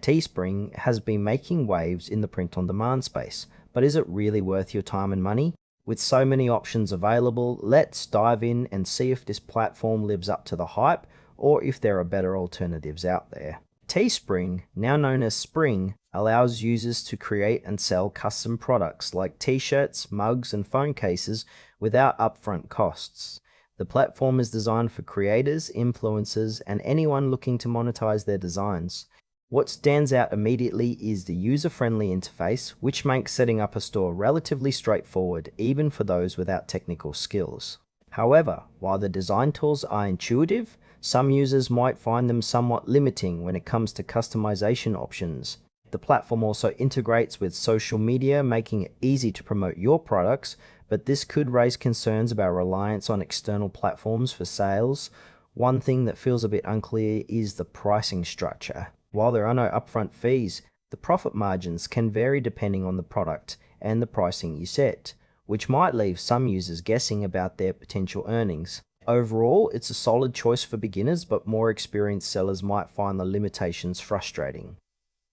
Teespring has been making waves in the print-on-demand space, but is it really worth your time and money? With so many options available, let's dive in and see if this platform lives up to the hype or if there are better alternatives out there. Teespring, now known as Spring, allows users to create and sell custom products like t-shirts, mugs, and phone cases without upfront costs. The platform is designed for creators, influencers, and anyone looking to monetize their designs. What stands out immediately is the user-friendly interface, which makes setting up a store relatively straightforward even for those without technical skills. However, while the design tools are intuitive, some users might find them somewhat limiting when it comes to customization options. The platform also integrates with social media, making it easy to promote your products, but this could raise concerns about reliance on external platforms for sales. One thing that feels a bit unclear is the pricing structure. While there are no upfront fees, the profit margins can vary depending on the product and the pricing you set, which might leave some users guessing about their potential earnings. Overall, it's a solid choice for beginners, but more experienced sellers might find the limitations frustrating.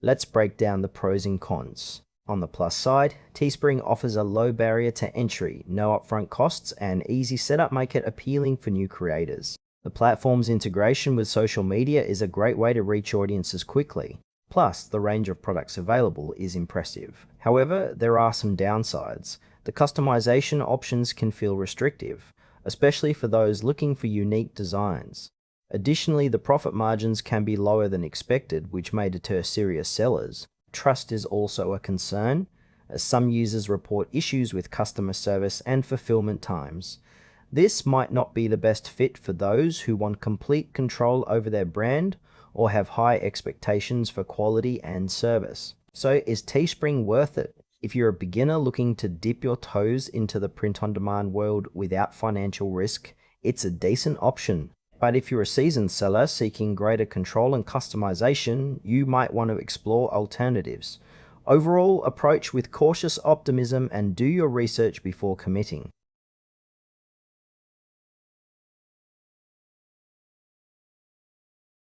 Let's break down the pros and cons. On the plus side, Teespring offers a low barrier to entry, no upfront costs, and easy setup make it appealing for new creators. The platform's integration with social media is a great way to reach audiences quickly. Plus, the range of products available is impressive. However, there are some downsides. The customization options can feel restrictive, especially for those looking for unique designs. Additionally, the profit margins can be lower than expected, which may deter serious sellers. Trust is also a concern, as some users report issues with customer service and fulfillment times. This might not be the best fit for those who want complete control over their brand or have high expectations for quality and service. So is Teespring worth it? If you're a beginner looking to dip your toes into the print-on-demand world without financial risk, it's a decent option. But if you're a seasoned seller seeking greater control and customization, you might want to explore alternatives. Overall, approach with cautious optimism and do your research before committing.